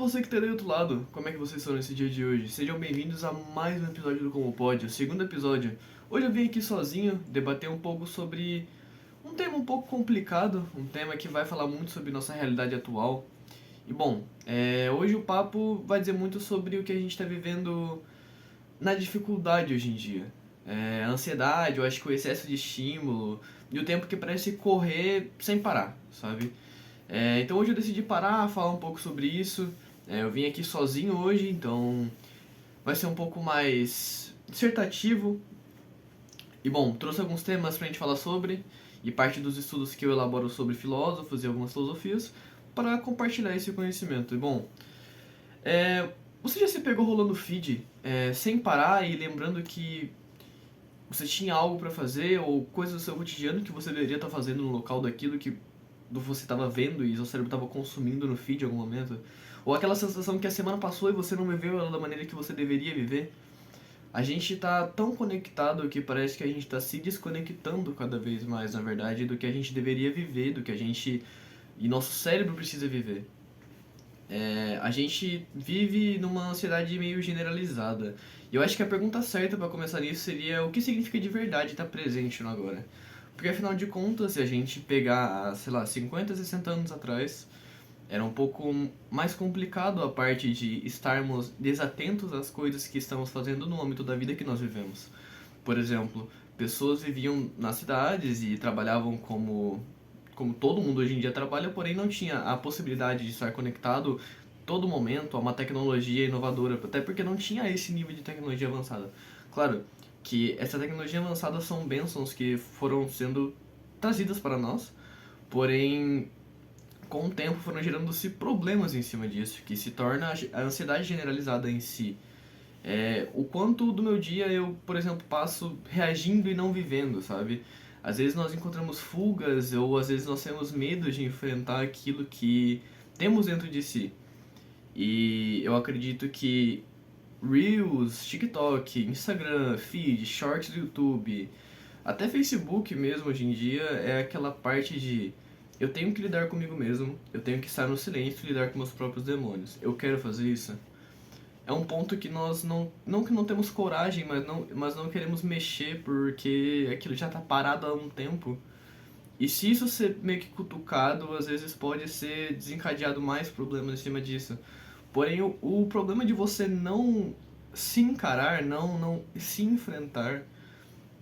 você que está do outro lado, como é que vocês estão nesse dia de hoje? Sejam bem-vindos a mais um episódio do Como Pode, o segundo episódio. Hoje eu vim aqui sozinho debater um pouco sobre um tema um pouco complicado, um tema que vai falar muito sobre nossa realidade atual. E bom, hoje o papo vai dizer muito sobre o que a gente está vivendo na dificuldade hoje em dia. A ansiedade, eu acho que o excesso de estímulo e o tempo que parece correr sem parar, sabe? Então hoje eu decidi parar, falar um pouco sobre isso. Eu vim aqui sozinho hoje, então vai ser um pouco mais dissertativo. E bom, trouxe alguns temas pra gente falar sobre, e parte dos estudos que eu elaboro sobre filósofos e algumas filosofias, para compartilhar esse conhecimento. E bom, você já se pegou rolando feed sem parar e lembrando que você tinha algo pra fazer ou coisas do seu cotidiano que você deveria estar fazendo no local daquilo que você estava vendo e seu cérebro estava consumindo no feed em algum momento? Ou aquela sensação que a semana passou e você não viveu ela da maneira que você deveria viver? A gente tá tão conectado que parece que a gente tá se desconectando cada vez mais, na verdade, do que a gente deveria viver, do que a gente e nosso cérebro precisa viver. A gente vive numa ansiedade meio generalizada. E eu acho que a pergunta certa para começar nisso seria o que significa de verdade estar presente no agora. Porque afinal de contas, se a gente pegar, sei lá, 50, 60 anos atrás, era um pouco mais complicado a parte de estarmos desatentos às coisas que estamos fazendo no âmbito da vida que nós vivemos. Por exemplo, pessoas viviam nas cidades e trabalhavam como todo mundo hoje em dia trabalha, porém não tinha a possibilidade de estar conectado todo momento a uma tecnologia inovadora, até porque não tinha esse nível de tecnologia avançada. Claro que essa tecnologia avançada são bênçãos que foram sendo trazidas para nós, porém com o tempo foram gerando-se problemas em cima disso, que se torna a ansiedade generalizada em si. O quanto do meu dia eu, por exemplo, passo reagindo e não vivendo, sabe? Às vezes nós encontramos fugas ou às vezes nós temos medo de enfrentar aquilo que temos dentro de si. E eu acredito que Reels, TikTok, Instagram, feed, Shorts do YouTube, até Facebook mesmo hoje em dia é aquela parte de eu tenho que lidar comigo mesmo, eu tenho que estar no silêncio e lidar com meus próprios demônios. Eu quero fazer isso. É um ponto que nós não que não temos coragem, mas não queremos mexer porque aquilo já está parado há um tempo. E se isso ser meio que cutucado, às vezes pode ser desencadeado mais problemas em cima disso. Porém, o problema de você não se encarar, não se enfrentar,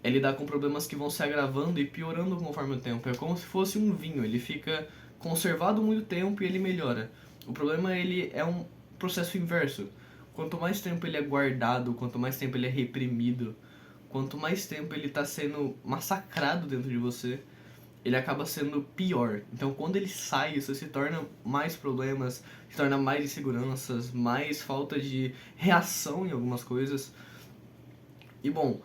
é lidar com problemas que vão se agravando e piorando conforme o tempo. É como se fosse um vinho, ele fica conservado muito tempo e ele melhora. O problema ele é um processo inverso. Quanto mais tempo ele é guardado, quanto mais tempo ele é reprimido, quanto mais tempo ele está sendo massacrado dentro de você, ele acaba sendo pior. Então, quando ele sai, isso se torna mais problemas, se torna mais inseguranças, mais falta de reação em algumas coisas. E bom,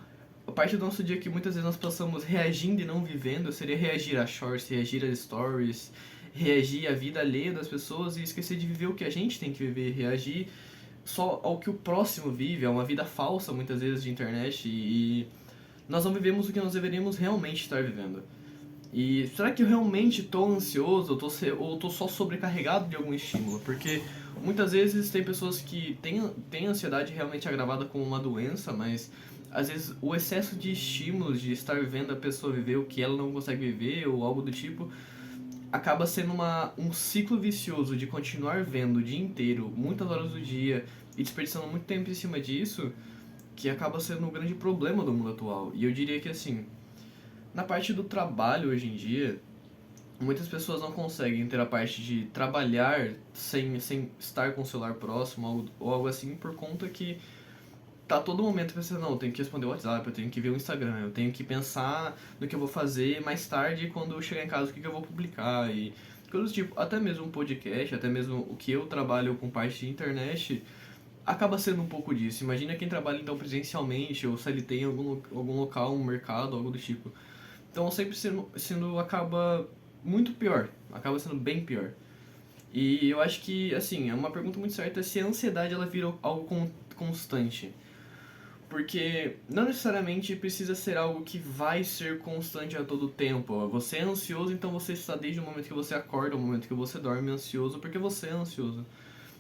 a parte do nosso dia que muitas vezes nós passamos reagindo e não vivendo seria reagir a shorts, reagir a stories, reagir à vida alheia das pessoas e esquecer de viver o que a gente tem que viver, reagir só ao que o próximo vive, é uma vida falsa muitas vezes de internet e nós não vivemos o que nós deveríamos realmente estar vivendo. E será que eu realmente estou ansioso ou estou só sobrecarregado de algum estímulo? Porque muitas vezes tem pessoas que têm ansiedade realmente agravada como uma doença, mas às vezes o excesso de estímulos, de estar vendo a pessoa viver o que ela não consegue viver ou algo do tipo, acaba sendo um ciclo vicioso de continuar vendo o dia inteiro, muitas horas do dia, e desperdiçando muito tempo em cima disso, que acaba sendo um grande problema do mundo atual. E eu diria que assim, na parte do trabalho hoje em dia, muitas pessoas não conseguem ter a parte de trabalhar sem estar com o celular próximo ou algo assim, por conta que tá a todo momento pensando, não, eu tenho que responder o WhatsApp, eu tenho que ver o Instagram, eu tenho que pensar no que eu vou fazer mais tarde quando eu chegar em casa, o que eu vou publicar e coisas tipo, até mesmo um podcast, até mesmo o que eu trabalho com parte de internet, acaba sendo um pouco disso. Imagina quem trabalha então presencialmente ou se ele tem algum local, um mercado, algo do tipo. Então sempre acaba muito pior, acaba sendo bem pior. E eu acho que, assim, é uma pergunta muito certa se a ansiedade ela vira algo constante. Porque não necessariamente precisa ser algo que vai ser constante a todo tempo. Você é ansioso, então você está desde o momento que você acorda, o momento que você dorme ansioso, porque você é ansioso.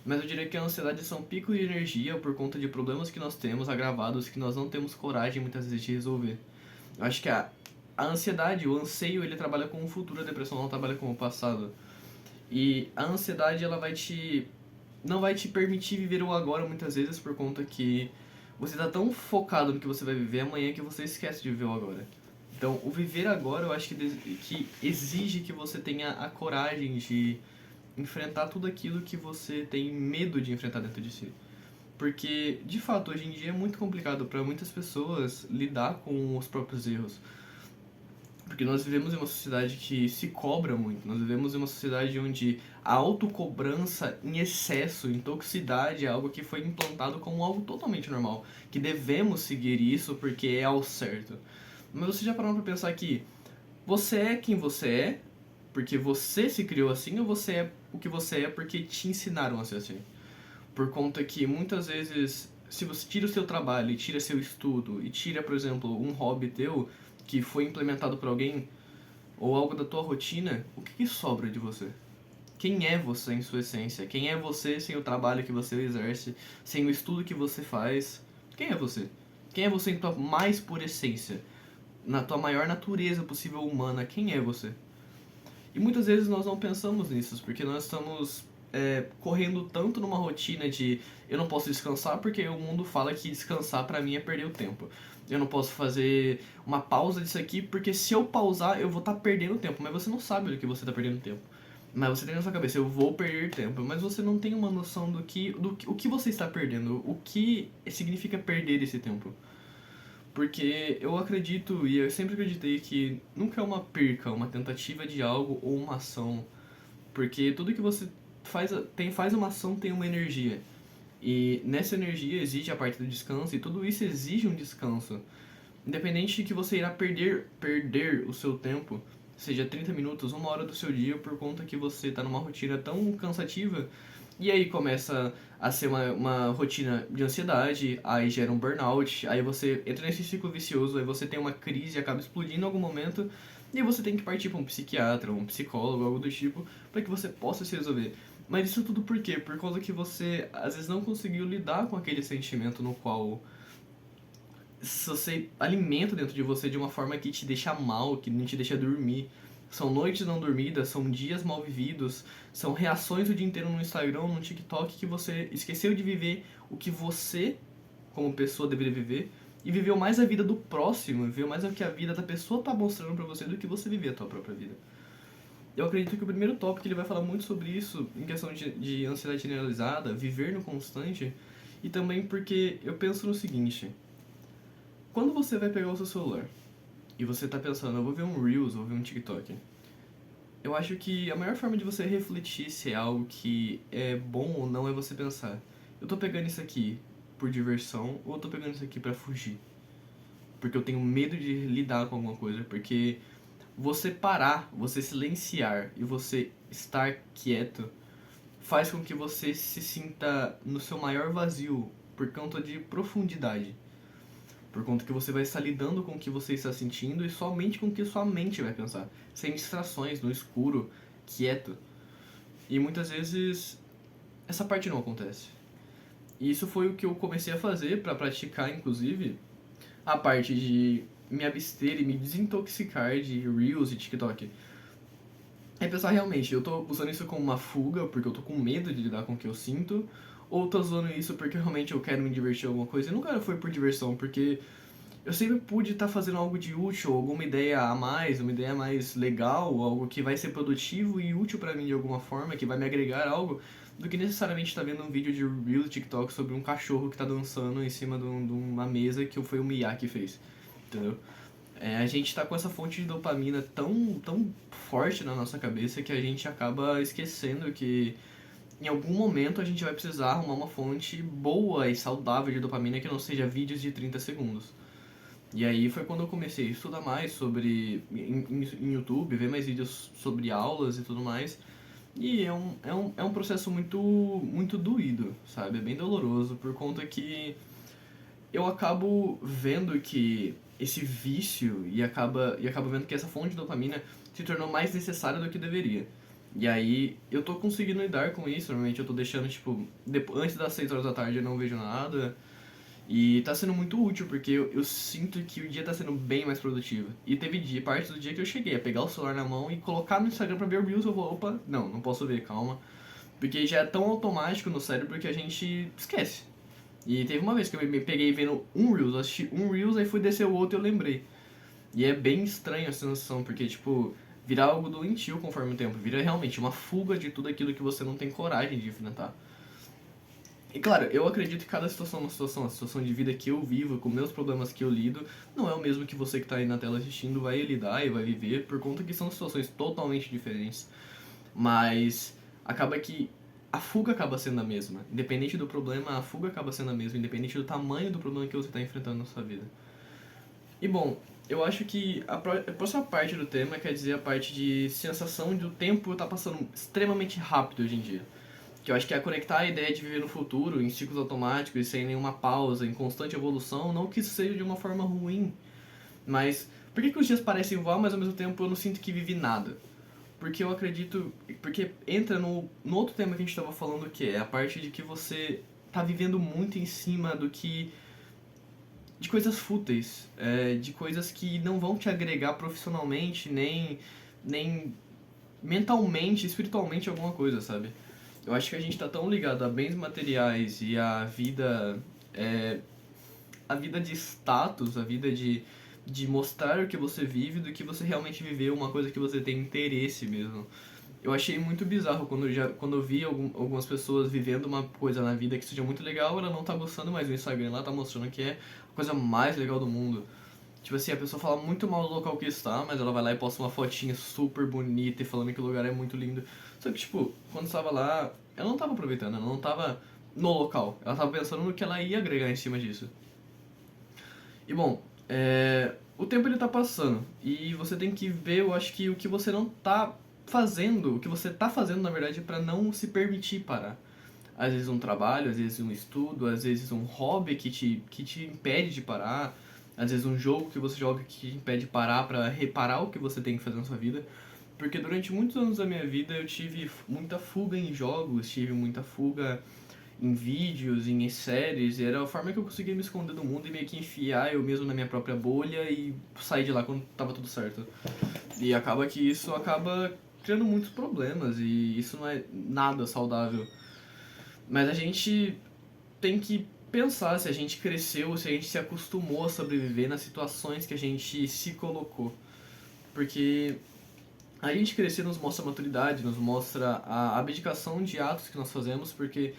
Mas eu diria que a ansiedade são picos de energia por conta de problemas que nós temos agravados que nós não temos coragem muitas vezes de resolver. Eu acho que a ansiedade, o anseio, ele trabalha com o futuro, a depressão não trabalha com o passado. E a ansiedade, ela vai te não vai te permitir viver o agora muitas vezes por conta que você está tão focado no que você vai viver amanhã que você esquece de viver o agora. Então, o viver agora, eu acho que exige que você tenha a coragem de enfrentar tudo aquilo que você tem medo de enfrentar dentro de si. Porque, de fato, hoje em dia é muito complicado para muitas pessoas lidar com os próprios erros. Porque nós vivemos em uma sociedade que se cobra muito. Nós vivemos em uma sociedade onde a autocobrança em excesso, em toxicidade, é algo que foi implantado como algo totalmente normal. Que devemos seguir isso porque é ao certo. Mas você já parou pra pensar que você é quem você é porque você se criou assim ou você é o que você é porque te ensinaram a ser assim? Por conta que muitas vezes, se você tira o seu trabalho e tira seu estudo e tira, por exemplo, um hobby teu que foi implementado por alguém ou algo da tua rotina, o que sobra de você? Quem é você em sua essência? Quem é você sem o trabalho que você exerce, sem o estudo que você faz? Quem é você? Quem é você em tua mais pura essência? Na tua maior natureza possível humana, quem é você? E muitas vezes nós não pensamos nisso, porque nós estamos correndo tanto numa rotina de eu não posso descansar porque o mundo fala que descansar pra mim é perder o tempo. Eu não posso fazer uma pausa disso aqui porque se eu pausar eu vou estar perdendo tempo, mas você não sabe do que você está perdendo tempo. Mas você tem na sua cabeça, eu vou perder tempo, mas você não tem uma noção o que você está perdendo, o que significa perder esse tempo. Porque eu acredito, e eu sempre acreditei que nunca é uma perca, uma tentativa de algo ou uma ação. Porque tudo que você faz uma ação tem uma energia. E nessa energia exige a parte do descanso, e tudo isso exige um descanso. Independente de que você irá perder o seu tempo, seja 30 minutos, uma hora do seu dia, por conta que você está numa rotina tão cansativa. E aí começa a ser uma rotina de ansiedade, aí gera um burnout, aí você entra nesse ciclo vicioso, aí você tem uma crise, acaba explodindo em algum momento, e aí você tem que partir para um psiquiatra, um psicólogo, algo do tipo, para que você possa se resolver. Mas isso tudo por quê? Por causa que você às vezes não conseguiu lidar com aquele sentimento no qual se você alimenta dentro de você de uma forma que te deixa mal, que não te deixa dormir. São noites não dormidas, são dias mal vividos, são reações o dia inteiro no Instagram, no TikTok que você esqueceu de viver o que você, como pessoa, deveria viver e viveu mais a vida do próximo, viveu mais o que a vida da pessoa tá mostrando pra você do que você viver a tua própria vida. Eu acredito que o primeiro tópico ele vai falar muito sobre isso, em questão de ansiedade generalizada, viver no constante, e também porque eu penso no seguinte: quando você vai pegar o seu celular e você tá pensando, eu vou ver um Reels, vou ver um TikTok, eu acho que a maior forma de você refletir se é algo que é bom ou não é você pensar, eu tô pegando isso aqui por diversão ou eu tô pegando isso aqui pra fugir? Porque eu tenho medo de lidar com alguma coisa, porque você parar, você silenciar e você estar quieto faz com que você se sinta no seu maior vazio por conta de profundidade. Por conta que você vai estar lidando com o que você está sentindo e somente com o que sua mente vai pensar. Sem distrações, no escuro, quieto. E muitas vezes essa parte não acontece. E isso foi o que eu comecei a fazer para praticar, inclusive, a parte de me abster e me desintoxicar de Reels e TikTok. É pensar realmente, eu tô usando isso como uma fuga porque eu tô com medo de lidar com o que eu sinto, ou tô usando isso porque realmente eu quero me divertir em alguma coisa. E nunca foi por diversão, porque eu sempre pude estar fazendo algo de útil, alguma ideia a mais, uma ideia mais legal, algo que vai ser produtivo e útil pra mim de alguma forma, que vai me agregar algo, do que necessariamente estar vendo um vídeo de Reels TikTok sobre um cachorro que tá dançando em cima de uma mesa que foi o Miyagi que fez, entendeu? A gente tá com essa fonte de dopamina tão forte na nossa cabeça que a gente acaba esquecendo que em algum momento a gente vai precisar arrumar uma fonte boa e saudável de dopamina que não seja vídeos de 30 segundos. E aí foi quando eu comecei a estudar mais sobre em YouTube, ver mais vídeos sobre aulas e tudo mais. E é um processo muito doído, sabe? É bem doloroso, por conta que eu acabo vendo que esse vício e acaba vendo que essa fonte de dopamina se tornou mais necessária do que deveria. E aí eu tô conseguindo lidar com isso, normalmente eu tô deixando, tipo, antes das 6 horas da tarde eu não vejo nada. E tá sendo muito útil, porque eu sinto que o dia tá sendo bem mais produtivo. E teve partes do dia que eu cheguei a pegar o celular na mão e colocar no Instagram pra ver o Reels, eu vou, opa, não posso ver, calma. Porque já é tão automático no cérebro que a gente esquece. E teve uma vez que eu me peguei vendo um Reels, eu assisti um Reels, aí fui descer o outro e eu lembrei. E é bem estranho essa sensação, porque, tipo, vira algo doentio conforme o tempo. Vira realmente uma fuga de tudo aquilo que você não tem coragem de enfrentar. E claro, eu acredito que cada situação é uma situação. A situação de vida que eu vivo, com meus problemas que eu lido, não é o mesmo que você que tá aí na tela assistindo vai lidar e vai viver, por conta que são situações totalmente diferentes. Mas acaba que a fuga acaba sendo a mesma. Independente do problema, a fuga acaba sendo a mesma, independente do tamanho do problema que você está enfrentando na sua vida. E bom, eu acho que a próxima parte do tema quer dizer a parte de sensação de o tempo tá passando extremamente rápido hoje em dia. Que eu acho que é conectar a ideia de viver no futuro em ciclos automáticos e sem nenhuma pausa, em constante evolução, não que isso seja de uma forma ruim, mas por que os dias parecem voar, mas ao mesmo tempo eu não sinto que vivi nada? Porque eu acredito. Porque entra no outro tema que a gente estava falando, que é a parte de que você tá vivendo muito em cima do que. De coisas fúteis, de coisas que não vão te agregar profissionalmente, nem mentalmente, espiritualmente alguma coisa, sabe? Eu acho que a gente tá tão ligado a bens materiais e a vida de status, a vida de mostrar o que você vive do que você realmente viveu, uma coisa que você tem interesse mesmo. Eu achei muito bizarro quando eu vi algumas pessoas vivendo uma coisa na vida que seja muito legal, ela não tá gostando, mas o Instagram lá tá mostrando que é a coisa mais legal do mundo. Tipo assim, a pessoa fala muito mal do local que está, mas ela vai lá e posta uma fotinha super bonita e falando que o lugar é muito lindo. Só que, tipo, quando estava lá, ela não tava aproveitando, ela não tava no local. Ela tava pensando no que ela ia agregar em cima disso. E bom, o tempo ele tá passando e você tem que ver, eu acho que o que você não tá fazendo, o que você tá fazendo na verdade para não se permitir parar. Às vezes um trabalho, às vezes um estudo, às vezes um hobby que te impede de parar, às vezes um jogo que você joga que te impede de parar para reparar o que você tem que fazer na sua vida. Porque durante muitos anos da minha vida eu tive muita fuga em jogos, tive muita fuga em vídeos, em séries, e era a forma que eu conseguia me esconder do mundo e meio que enfiar eu mesmo na minha própria bolha e sair de lá quando tava tudo certo. E acaba que isso acaba criando muitos problemas e isso não é nada saudável. Mas a gente tem que pensar se a gente cresceu, se a gente se acostumou a sobreviver nas situações que a gente se colocou. Porque a gente crescer nos mostra maturidade, nos mostra a abdicação de atos que nós fazemos, porque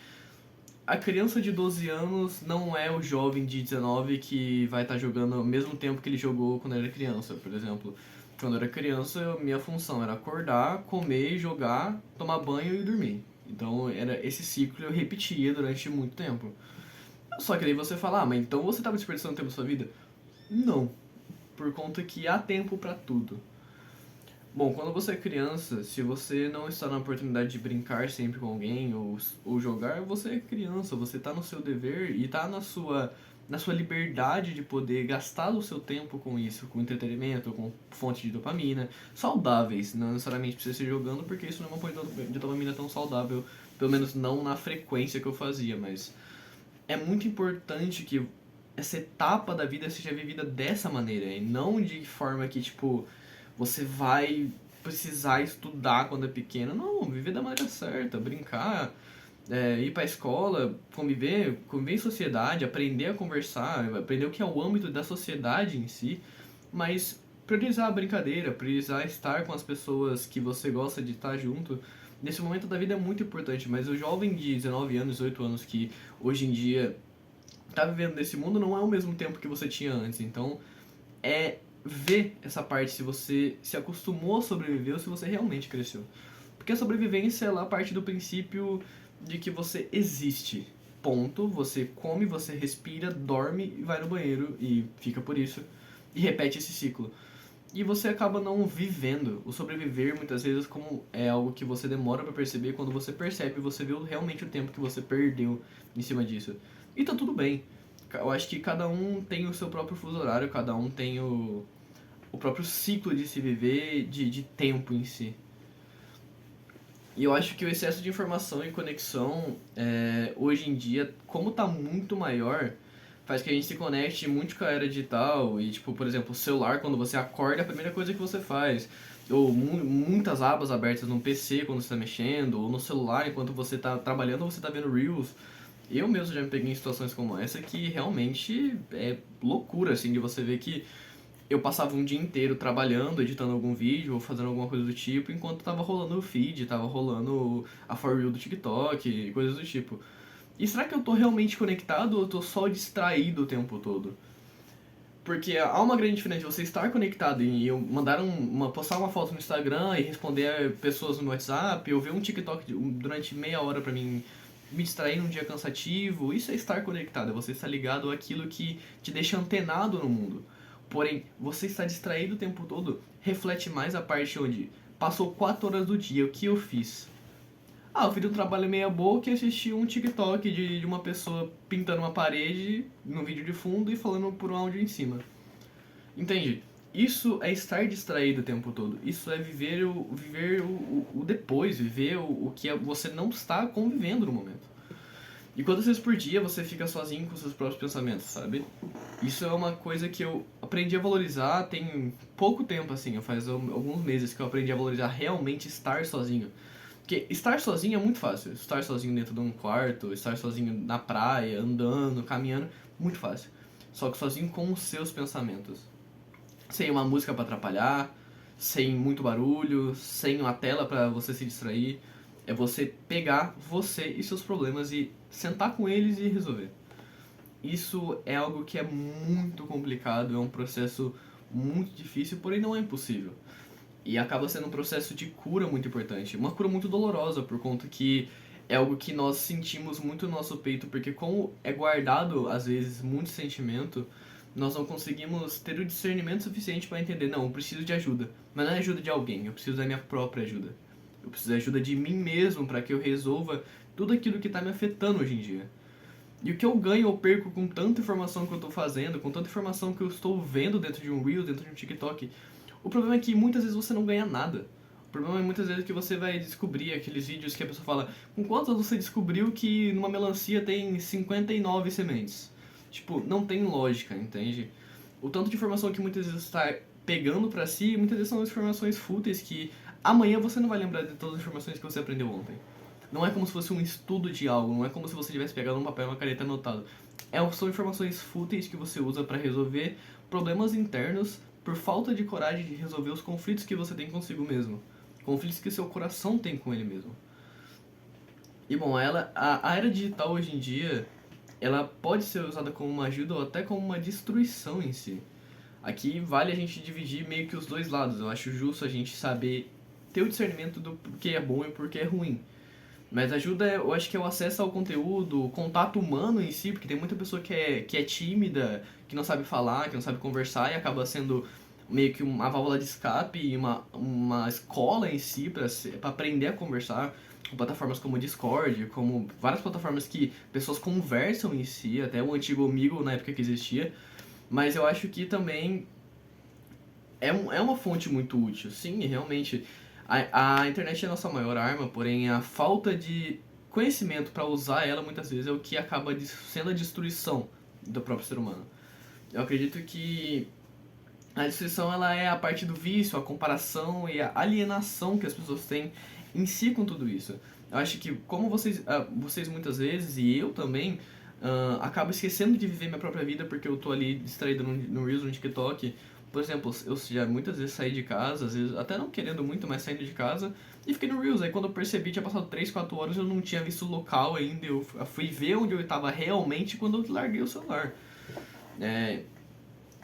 a criança de 12 anos não é o jovem de 19 que vai estar jogando ao mesmo tempo que ele jogou quando era criança, por exemplo. Quando eu era criança, minha função era acordar, comer, jogar, tomar banho e dormir. Então, era esse ciclo eu repetia durante muito tempo. Só que daí você fala, ah, mas então você estava desperdiçando tempo da sua vida? Não, por conta que há tempo para tudo. Bom, quando você é criança, se você não está na oportunidade de brincar sempre com alguém ou jogar, você é criança, você está no seu dever e está na sua liberdade de poder gastar o seu tempo com isso, com entretenimento, com fonte de dopamina, saudáveis, não necessariamente precisa ser jogando, porque isso não é uma fonte de dopamina tão saudável, pelo menos não na frequência que eu fazia, mas é muito importante que essa etapa da vida seja vivida dessa maneira, e não de forma que, tipo, você vai precisar estudar quando é pequeno. Não, viver da maneira certa, brincar, ir pra escola, conviver em sociedade, aprender a conversar, aprender o que é o âmbito da sociedade em si, mas priorizar a brincadeira, priorizar estar com as pessoas que você gosta de estar junto. Nesse momento da vida é muito importante, mas o jovem de 19 anos, 18 anos que hoje em dia tá vivendo nesse mundo não é o mesmo tempo que você tinha antes. Então, é ver essa parte se você se acostumou a sobreviver ou se você realmente cresceu. Porque a sobrevivência ela parte do princípio de que você existe. Ponto. Você come, você respira, dorme e vai no banheiro e fica por isso. E repete esse ciclo. E você acaba não vivendo. O sobreviver muitas vezes como é algo que você demora pra perceber. Quando você percebe, você vê realmente o tempo que você perdeu em cima disso. E tá tudo bem. Eu acho que cada um tem o seu próprio fuso horário, cada um tem o próprio ciclo de se viver, de tempo em si. E eu acho que o excesso de informação e conexão, hoje em dia, como tá muito maior, faz que a gente se conecte muito com a era digital. E, tipo, por exemplo, o celular, quando você acorda, é a primeira coisa que você faz. Ou muitas abas abertas no PC quando você está mexendo, ou no celular enquanto você está trabalhando ou você está vendo Reels. Eu mesmo já me peguei em situações como essa que realmente é loucura, assim, de você ver que eu passava um dia inteiro trabalhando, editando algum vídeo ou fazendo alguma coisa do tipo, enquanto tava rolando o feed, tava rolando a For Real do TikTok e coisas do tipo. E será que eu tô realmente conectado ou eu tô só distraído o tempo todo? Porque há uma grande diferença de você estar conectado e eu postar uma foto no Instagram e responder pessoas no WhatsApp, ou ver um TikTok durante meia hora pra mim me distrair num dia cansativo. Isso é estar conectado, é você estar ligado àquilo que te deixa antenado no mundo. Porém, você estar distraído o tempo todo reflete mais a parte onde passou 4 horas do dia, o que eu fiz? Ah, eu fiz um trabalho meia boca e assisti um TikTok de uma pessoa pintando uma parede no vídeo de fundo e falando por um áudio em cima. Entende? Isso é estar distraído o tempo todo. Isso é viver o depois, viver o que você não está convivendo no momento. E quantas vezes por dia você fica sozinho com seus próprios pensamentos, sabe? Isso é uma coisa que eu aprendi a valorizar tem pouco tempo, assim. Faz alguns meses que eu aprendi a valorizar realmente estar sozinho. Porque estar sozinho é muito fácil. Estar sozinho dentro de um quarto, estar sozinho na praia, andando, caminhando, muito fácil. Só que sozinho com os seus pensamentos. Sem uma música para atrapalhar, sem muito barulho, sem uma tela para você se distrair. É você pegar você e seus problemas e sentar com eles e resolver. Isso é algo que é muito complicado, é um processo muito difícil, porém não é impossível. E acaba sendo um processo de cura muito importante. Uma cura muito dolorosa, por conta que é algo que nós sentimos muito no nosso peito, porque como é guardado, às vezes, muito sentimento, nós não conseguimos ter o discernimento suficiente para entender, não, eu preciso de ajuda. Mas não é ajuda de alguém, eu preciso da minha própria ajuda. Eu preciso da ajuda de mim mesmo para que eu resolva tudo aquilo que está me afetando hoje em dia. E o que eu ganho ou perco com tanta informação que eu estou fazendo, com tanta informação que eu estou vendo dentro de um Reel, dentro de um TikTok, o problema é que muitas vezes você não ganha nada. O problema é muitas vezes que você vai descobrir aqueles vídeos que a pessoa fala: com quantas você descobriu que numa melancia tem 59 sementes? Tipo, não tem lógica, entende? O tanto de informação que muitas vezes está pegando pra si, muitas vezes são informações fúteis que amanhã você não vai lembrar de todas as informações que você aprendeu ontem. Não é como se fosse um estudo de algo, não é como se você tivesse pegado um papel e uma caneta anotado. São informações fúteis que você usa para resolver problemas internos por falta de coragem de resolver os conflitos que você tem consigo mesmo. Conflitos que seu coração tem com ele mesmo. E bom, a era digital hoje em dia, ela pode ser usada como uma ajuda ou até como uma destruição em si. Aqui vale a gente dividir meio que os dois lados. Eu acho justo a gente saber ter o discernimento do porquê é bom e porquê é ruim. Mas ajuda, eu acho que é o acesso ao conteúdo, o contato humano em si, porque tem muita pessoa que é tímida, que não sabe falar, que não sabe conversar e acaba sendo meio que uma válvula de escape e uma escola em si para aprender a conversar, com plataformas como o Discord, como várias plataformas que pessoas conversam em si, até o antigo Omegle na época que existia. Mas eu acho que também é uma fonte muito útil. Sim, realmente. A internet é a nossa maior arma, porém a falta de conhecimento para usar ela muitas vezes é o que acaba sendo a destruição do próprio ser humano. Eu acredito que a destruição ela é a parte do vício, a comparação e a alienação que as pessoas têm em si com tudo isso. Eu acho que como vocês muitas vezes e eu também acabo esquecendo de viver minha própria vida porque eu tô ali distraído no Reels, no TikTok. Por exemplo, eu já muitas vezes saí de casa, às vezes até não querendo muito, mas saindo de casa e fiquei no Reels. Aí quando eu percebi, tinha passado 3 4 horas, eu não tinha visto o local ainda. Eu fui ver onde eu estava realmente quando eu larguei o celular. É,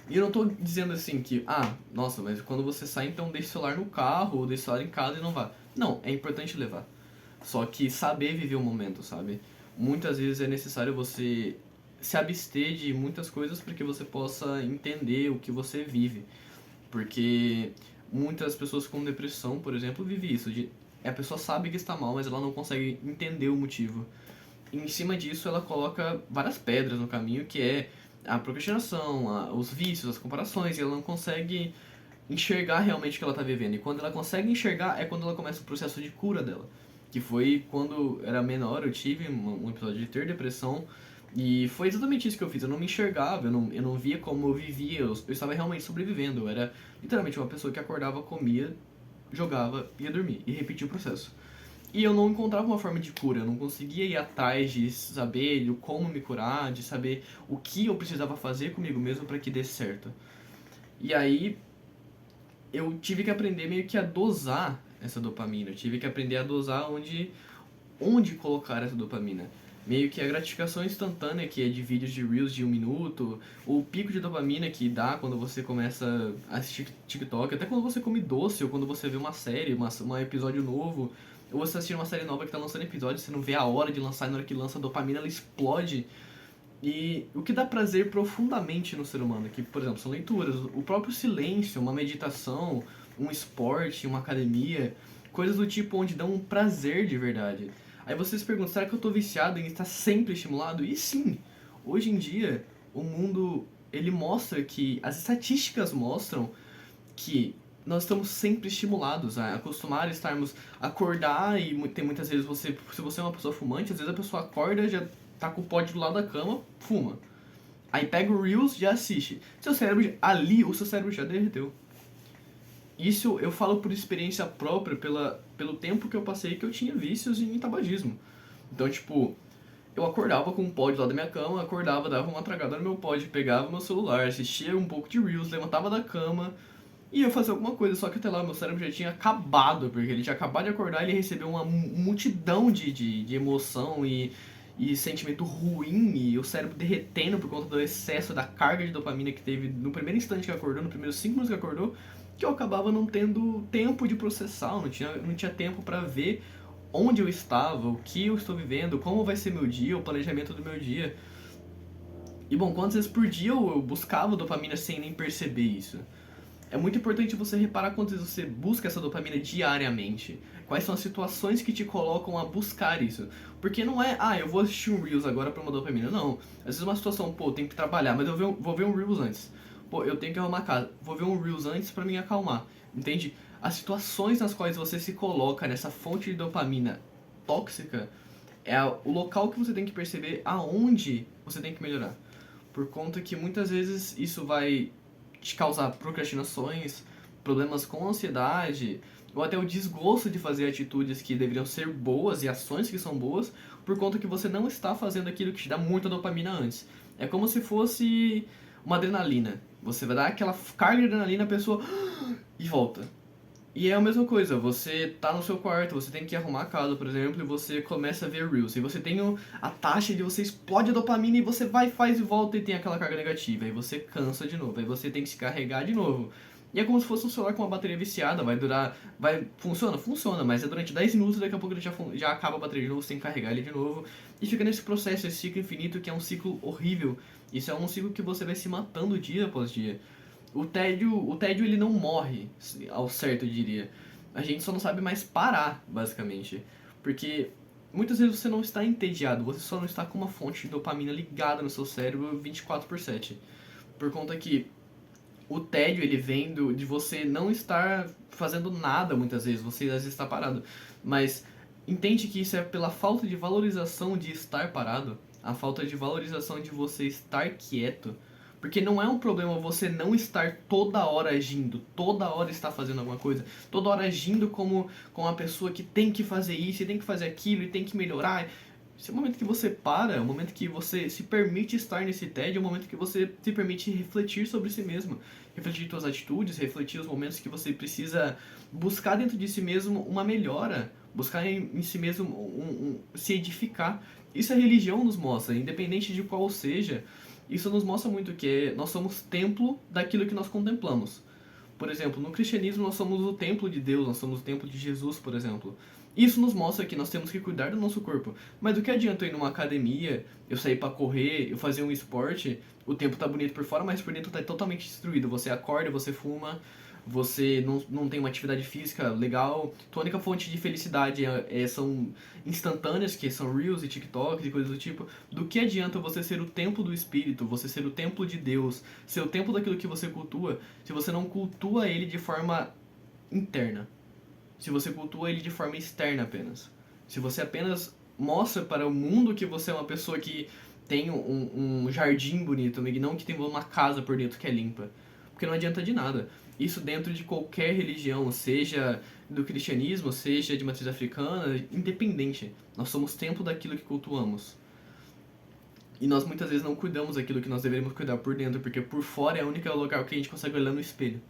e eu não tô dizendo assim que, nossa, mas quando você sai, então deixe o celular no carro, ou deixe o celular em casa e não vá. Não, é importante levar. Só que saber viver o momento, sabe? Muitas vezes é necessário você se abster de muitas coisas para que você possa entender o que você vive. Porque muitas pessoas com depressão, por exemplo, vivem isso. A pessoa sabe que está mal, mas ela não consegue entender o motivo. E em cima disso, ela coloca várias pedras no caminho, que é a procrastinação, os vícios, as comparações, e ela não consegue enxergar realmente o que ela está vivendo. E quando ela consegue enxergar, é quando ela começa o processo de cura dela. que foi quando era menor, eu tive um episódio de ter depressão, e foi exatamente isso que eu fiz. Eu não me enxergava, eu não via como eu vivia, eu estava realmente sobrevivendo. Eu era literalmente uma pessoa que acordava, comia, jogava, ia dormir, e repetia o processo. E eu não encontrava uma forma de cura, eu não conseguia ir atrás de saber como me curar, de saber o que eu precisava fazer comigo mesmo para que desse certo. E aí eu tive que aprender meio que a dosar essa dopamina, eu tive que aprender a dosar onde colocar essa dopamina. Meio que a gratificação instantânea, que é de vídeos de Reels de 1 minuto, o pico de dopamina que dá quando você começa a assistir TikTok, até quando você come doce, ou quando você vê uma série, um episódio novo, ou você assistir uma série nova que tá lançando episódio, você não vê a hora de lançar, e na hora que lança a dopamina ela explode. E o que dá prazer profundamente no ser humano, que, por exemplo, são leituras, o próprio silêncio, uma meditação, um esporte, uma academia, coisas do tipo onde dão um prazer de verdade. Aí você se pergunta, será que eu tô viciado em estar sempre estimulado? E sim, hoje em dia, o mundo, ele mostra que, as estatísticas mostram que nós estamos sempre estimulados a acostumar a estarmos acordar e tem muitas vezes se você é uma pessoa fumante, às vezes a pessoa acorda já tá com o pote do lado da cama, fuma. Aí pega o Reels, já assiste. O seu cérebro já derreteu. Isso eu falo por experiência própria, pelo tempo que eu passei que eu tinha vícios em tabagismo. Então, tipo, eu acordava com o pod lá da minha cama, acordava, dava uma tragada no meu pod, pegava meu celular, assistia um pouco de Reels, levantava da cama, e eu fazia alguma coisa, só que até lá meu cérebro já tinha acabado, porque ele tinha acabado de acordar e ele recebeu uma multidão de emoção e sentimento ruim, e o cérebro derretendo por conta do excesso da carga de dopamina que teve no primeiro instante que acordou, no primeiro 5 minutos que acordou, que eu acabava não tendo tempo de processar, não tinha tempo para ver onde eu estava, o que eu estou vivendo, como vai ser meu dia, o planejamento do meu dia. E bom, quantas vezes por dia eu buscava dopamina sem nem perceber isso? É muito importante você reparar quantas vezes você busca essa dopamina diariamente. Quais são as situações que te colocam a buscar isso. Porque não é, eu vou assistir um Reels agora pra uma dopamina. Não. Às vezes é uma situação, pô, eu tenho que trabalhar, mas vou ver um Reels antes. Pô, eu tenho que arrumar a casa. Vou ver um Reels antes pra me acalmar. Entende? As situações nas quais você se coloca nessa fonte de dopamina tóxica é o local que você tem que perceber aonde você tem que melhorar. Por conta que muitas vezes isso vai te causar procrastinações, problemas com ansiedade, ou até o desgosto de fazer atitudes que deveriam ser boas e ações que são boas, por conta que você não está fazendo aquilo que te dá muita dopamina antes. É como se fosse uma adrenalina. Você vai dar aquela carga de adrenalina, a pessoa e volta. E é a mesma coisa, você tá no seu quarto, você tem que arrumar a casa, por exemplo, e você começa a ver Reels. E você tem a taxa de você explode a dopamina e você vai, faz e volta e tem aquela carga negativa. Aí você cansa de novo, aí você tem que se carregar de novo. E é como se fosse um celular com uma bateria viciada, vai durar. Funciona? Funciona, mas é durante 10 minutos, daqui a pouco ele já acaba a bateria de novo, você tem que carregar ele de novo. E fica nesse processo, esse ciclo infinito que é um ciclo horrível. Isso é um ciclo que você vai se matando dia após dia. O tédio ele não morre, ao certo eu diria. A gente só não sabe mais parar, basicamente. Porque muitas vezes você não está entediado, você só não está com uma fonte de dopamina ligada no seu cérebro 24/7. Por conta que o tédio ele vem de você não estar fazendo nada muitas vezes, você às vezes está parado. Mas entende que isso é pela falta de valorização de estar parado, a falta de valorização de você estar quieto. Porque não é um problema você não estar toda hora agindo, toda hora estar fazendo alguma coisa, toda hora agindo como uma pessoa que tem que fazer isso, e tem que fazer aquilo, e tem que melhorar. Esse é o momento que você para, é o momento que você se permite estar nesse tédio, é o momento que você se permite refletir sobre si mesmo. Refletir suas atitudes, refletir os momentos que você precisa buscar dentro de si mesmo uma melhora, buscar em si mesmo se edificar. Isso a religião nos mostra, independente de qual seja, isso nos mostra muito que nós somos templo daquilo que nós contemplamos. Por exemplo, no cristianismo nós somos o templo de Deus, nós somos o templo de Jesus, por exemplo. Isso nos mostra que nós temos que cuidar do nosso corpo. Mas do que adianta eu ir numa academia, eu sair pra correr, eu fazer um esporte, o tempo tá bonito por fora, mas por dentro tá totalmente destruído. Você acorda, você fuma, você não tem uma atividade física legal. Tua única fonte de felicidade são instantâneas, que são Reels e TikToks e coisas do tipo. Do que adianta você ser o templo do Espírito, você ser o templo de Deus, ser o templo daquilo que você cultua, se você não cultua ele de forma interna? Se você cultua ele de forma externa apenas. se você apenas mostra para o mundo que você é uma pessoa que tem um jardim bonito, e não que tem uma casa por dentro que é limpa. Porque não adianta de nada. Isso dentro de qualquer religião, seja do cristianismo, seja de matriz africana, independente. Nós somos templo daquilo que cultuamos. E nós muitas vezes não cuidamos daquilo que nós deveríamos cuidar por dentro, porque por fora é o único lugar que a gente consegue olhar no espelho.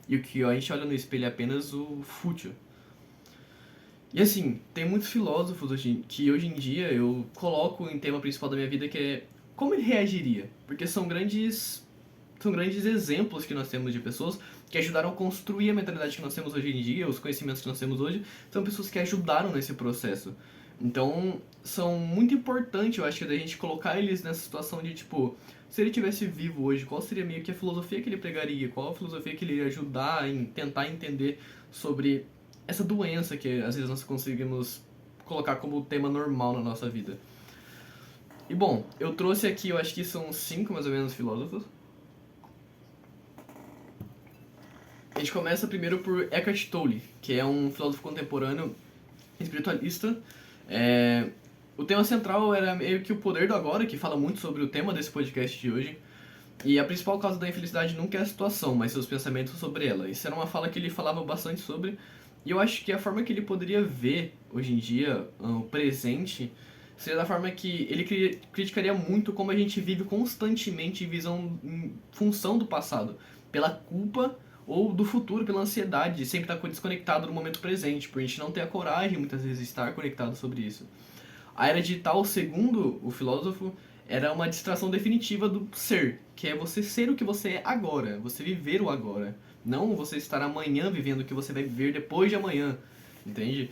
E o que a gente olha no espelho é apenas o fútil. E assim, tem muitos filósofos que hoje em dia eu coloco em tema principal da minha vida, que é como ele reagiria. Porque são grandes exemplos que nós temos de pessoas que ajudaram a construir a mentalidade que nós temos hoje em dia, os conhecimentos que nós temos hoje, são pessoas que ajudaram nesse processo. Então, são muito importantes, eu acho, que da gente colocar eles nessa situação de, tipo, se ele tivesse vivo hoje, qual seria meio que a filosofia que ele pregaria? Qual a filosofia que ele iria ajudar em tentar entender sobre essa doença que às vezes nós conseguimos colocar como tema normal na nossa vida? E bom, eu trouxe aqui, eu acho que são 5 mais ou menos filósofos. A gente começa primeiro por Eckhart Tolle, que é um filósofo contemporâneo espiritualista. O tema central era meio que o poder do agora, que fala muito sobre o tema desse podcast de hoje. E a principal causa da infelicidade nunca é a situação, mas seus pensamentos sobre ela. Isso era uma fala que ele falava bastante sobre. E eu acho que a forma que ele poderia ver, hoje em dia, o presente, seria da forma que ele criticaria muito como a gente vive constantemente em função do passado. Pela culpa ou do futuro, pela ansiedade de sempre estar desconectado no momento presente, por a gente não ter a coragem, muitas vezes, de estar conectado sobre isso. A era digital, segundo o filósofo, era uma distração definitiva do ser, que é você ser o que você é agora, você viver o agora. Não você estar amanhã vivendo o que você vai viver depois de amanhã, entende?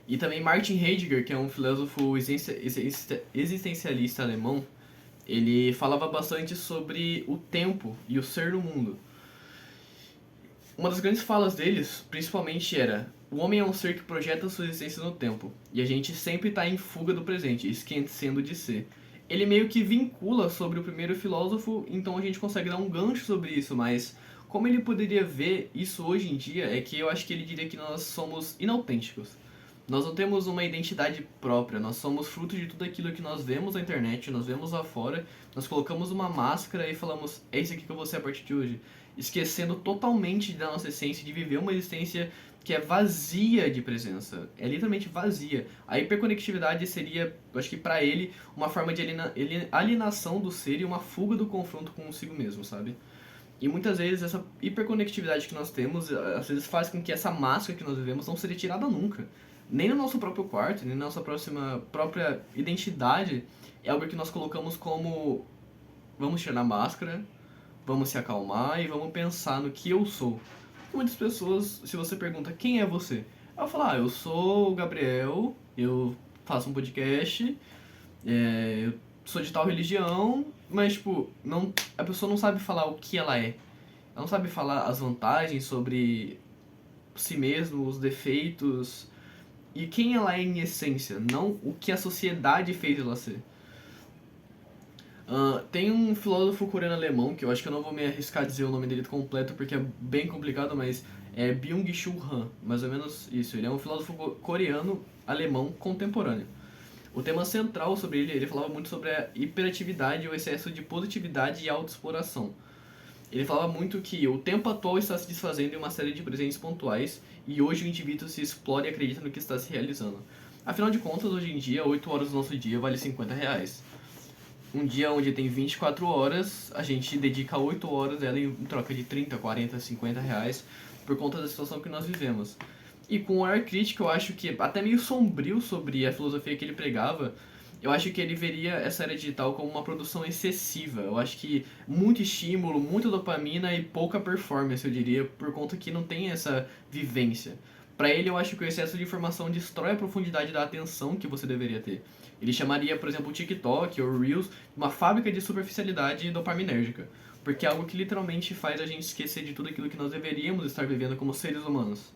E também Martin Heidegger, que é um filósofo existencialista alemão, ele falava bastante sobre o tempo e o ser no mundo. Uma das grandes falas deles, principalmente, era: o homem é um ser que projeta sua existência no tempo, e a gente sempre está em fuga do presente, esquecendo de ser. Ele meio que vincula sobre o primeiro filósofo, então a gente consegue dar um gancho sobre isso, mas como ele poderia ver isso hoje em dia é que eu acho que ele diria que nós somos inautênticos. Nós não temos uma identidade própria, nós somos fruto de tudo aquilo que nós vemos na internet, nós vemos lá fora, nós colocamos uma máscara e falamos: é isso aqui que eu vou ser a partir de hoje. Esquecendo totalmente da nossa essência, de viver uma existência que é vazia de presença. É literalmente vazia. A hiperconectividade seria, eu acho que pra ele, uma forma de alienação do ser e uma fuga do confronto consigo mesmo, sabe? E muitas vezes essa hiperconectividade que nós temos, às vezes faz com que essa máscara que nós vivemos não seja tirada nunca. Nem no nosso próprio quarto, nem na nossa própria identidade, é algo que nós colocamos como: vamos tirar a máscara, vamos se acalmar e vamos pensar no que eu sou. Muitas pessoas, se você pergunta quem é você, eu falo: eu sou o Gabriel, eu faço um podcast, eu sou de tal religião, mas tipo, não, a pessoa não sabe falar o que ela é. Ela não sabe falar as vantagens sobre si mesmo, os defeitos e quem ela é em essência, não o que a sociedade fez ela ser. Tem um filósofo coreano-alemão, que eu acho que eu não vou me arriscar a dizer o nome dele completo porque é bem complicado, mas é Byung-Chul Han, mais ou menos isso. Ele é um filósofo coreano-alemão contemporâneo. O tema central sobre ele falava muito sobre a hiperatividade, o excesso de positividade e autoexploração. Ele falava muito que o tempo atual está se desfazendo em uma série de presentes pontuais e hoje o indivíduo se explora e acredita no que está se realizando. Afinal de contas, hoje em dia, 8 horas do nosso dia vale R$ 50. Um dia onde tem 24 horas, a gente dedica 8 horas dela em troca de 30, 40, R$ 50 por conta da situação que nós vivemos. E com o ar crítico, eu acho que até meio sombrio sobre a filosofia que ele pregava, eu acho que ele veria essa era digital como uma produção excessiva. Eu acho que muito estímulo, muita dopamina e pouca performance, eu diria, por conta que não tem essa vivência. Para ele, eu acho que o excesso de informação destrói a profundidade da atenção que você deveria ter. Ele chamaria, por exemplo, o TikTok ou o Reels de uma fábrica de superficialidade dopaminérgica, porque é algo que literalmente faz a gente esquecer de tudo aquilo que nós deveríamos estar vivendo como seres humanos.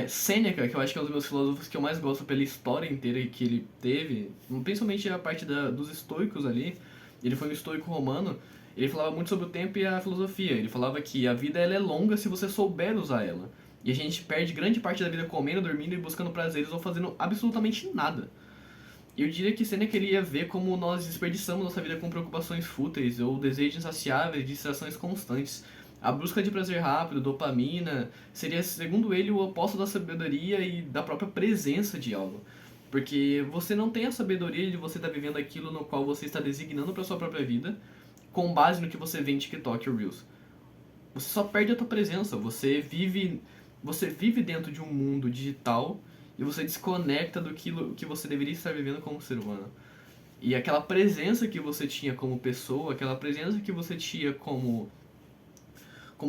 Sêneca, que eu acho que é um dos meus filósofos que eu mais gosto pela história inteira que ele teve, principalmente a parte dos estoicos ali, ele foi um estoico romano, ele falava muito sobre o tempo e a filosofia. Ele falava que a vida ela é longa se você souber usar ela. E a gente perde grande parte da vida comendo, dormindo e buscando prazeres ou fazendo absolutamente nada. Eu diria que Seneca ele ia ver como nós desperdiçamos nossa vida com preocupações fúteis ou desejos insaciáveis, distrações constantes. A busca de prazer rápido, dopamina, seria, segundo ele, o oposto da sabedoria e da própria presença de algo. Porque você não tem a sabedoria de você estar vivendo aquilo no qual você está designando para sua própria vida, com base no que você vê em TikTok ou Reels. Você só perde a tua presença, você vive dentro de um mundo digital e você desconecta do que você deveria estar vivendo como ser humano. E aquela presença que você tinha como pessoa, aquela presença que você tinha como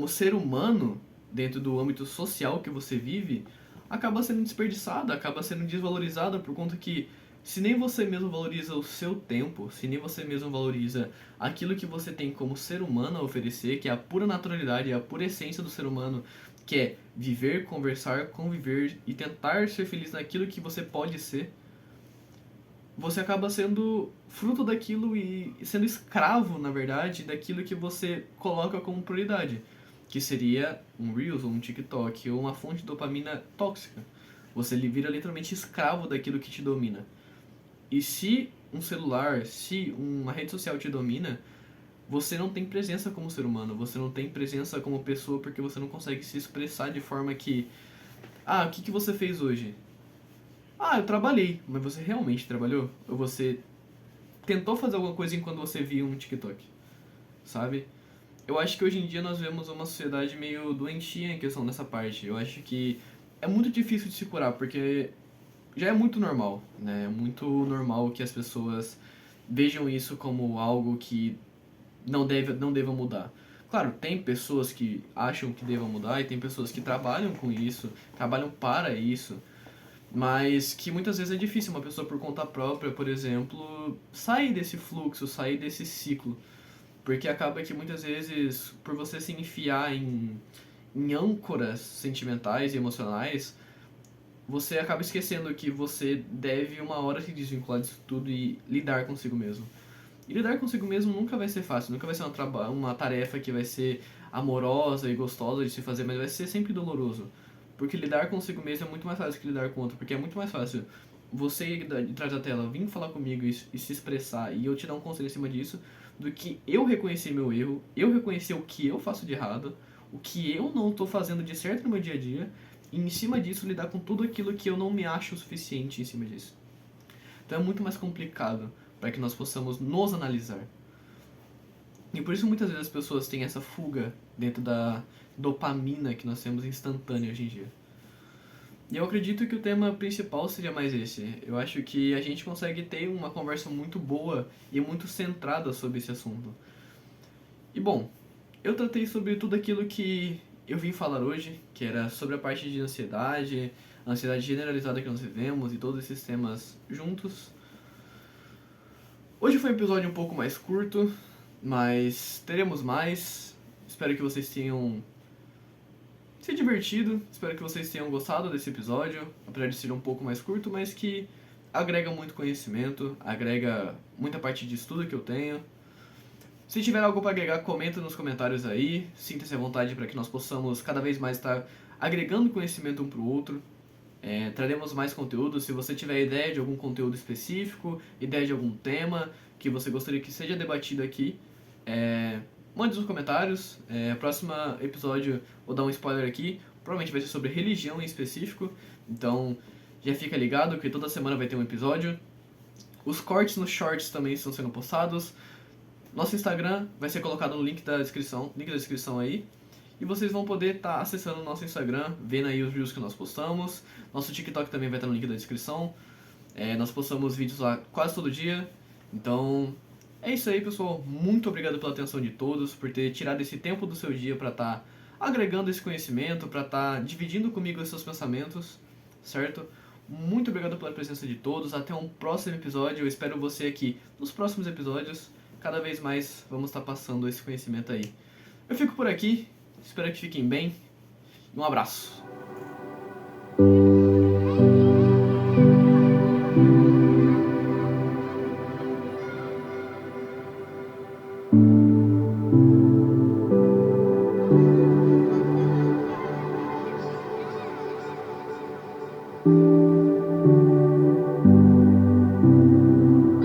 ser humano dentro do âmbito social que você vive, acaba sendo desperdiçada, acaba sendo desvalorizada por conta que se nem você mesmo valoriza o seu tempo, se nem você mesmo valoriza aquilo que você tem como ser humano a oferecer, que é a pura naturalidade, a pura essência do ser humano, que é viver, conversar, conviver e tentar ser feliz naquilo que você pode ser, você acaba sendo fruto daquilo e sendo escravo, na verdade, daquilo que você coloca como prioridade, que seria um Reels ou um TikTok ou uma fonte de dopamina tóxica. Você vira literalmente escravo daquilo que te domina. E se um celular, se uma rede social te domina, você não tem presença como ser humano, você não tem presença como pessoa porque você não consegue se expressar de forma que... Ah, o que você fez hoje? Ah, eu trabalhei. Mas você realmente trabalhou? Ou você tentou fazer alguma coisa enquanto você via um TikTok? Sabe? Eu acho que hoje em dia nós vemos uma sociedade meio doentia em questão dessa parte. Eu acho que é muito difícil de se curar, porque já é muito normal, né? É muito normal que as pessoas vejam isso como algo que não deva mudar. Claro, tem pessoas que acham que devam mudar e tem pessoas que trabalham com isso, trabalham para isso, mas que muitas vezes é difícil uma pessoa por conta própria, por exemplo, sair desse fluxo, sair desse ciclo. Porque acaba que muitas vezes, por você se enfiar em âncoras sentimentais e emocionais, você acaba esquecendo que você deve uma hora se desvincular disso tudo e lidar consigo mesmo. E lidar consigo mesmo nunca vai ser fácil, nunca vai ser uma tarefa que vai ser amorosa e gostosa de se fazer, mas vai ser sempre doloroso. Porque lidar consigo mesmo é muito mais fácil que lidar com outro, porque é muito mais fácil você ir de trás da tela, vir falar comigo e se expressar e eu te dar um conselho em cima disso, do que eu reconhecer meu erro, eu reconhecer o que eu faço de errado, o que eu não estou fazendo de certo no meu dia a dia, e em cima disso lidar com tudo aquilo que eu não me acho o suficiente em cima disso. Então é muito mais complicado para que nós possamos nos analisar. E por isso muitas vezes as pessoas têm essa fuga dentro da dopamina que nós temos instantânea hoje em dia. E eu acredito que o tema principal seria mais esse. Eu acho que a gente consegue ter uma conversa muito boa e muito centrada sobre esse assunto. E bom, eu tratei sobre tudo aquilo que eu vim falar hoje, que era sobre a parte de ansiedade, a ansiedade generalizada que nós vivemos e todos esses temas juntos. Hoje foi um episódio um pouco mais curto, mas teremos mais. Espero que vocês tenham se divertido, espero que vocês tenham gostado desse episódio, apesar de ser um pouco mais curto, mas que agrega muito conhecimento, agrega muita parte de estudo que eu tenho. Se tiver algo para agregar, comenta nos comentários aí, sinta-se à vontade para que nós possamos cada vez mais estar agregando conhecimento um para o outro. Traremos mais conteúdo. Se você tiver ideia de algum conteúdo específico, ideia de algum tema que você gostaria que seja debatido aqui, mande nos comentários. Próximo episódio, vou dar um spoiler aqui, provavelmente vai ser sobre religião em específico, então já fica ligado que toda semana vai ter um episódio. Os cortes nos shorts também estão sendo postados. Nosso Instagram vai ser colocado no link da descrição aí. E vocês vão poder estar acessando o nosso Instagram, vendo aí os reels que nós postamos. Nosso TikTok também vai estar no link da descrição. Nós postamos vídeos lá quase todo dia. Então, é isso aí, pessoal. Muito obrigado pela atenção de todos, por ter tirado esse tempo do seu dia para estar agregando esse conhecimento, para estar dividindo comigo os seus pensamentos, certo? Muito obrigado pela presença de todos. Até um próximo episódio. Eu espero você aqui nos próximos episódios. Cada vez mais vamos estar passando esse conhecimento aí. Eu fico por aqui. Espero que fiquem bem. Um abraço.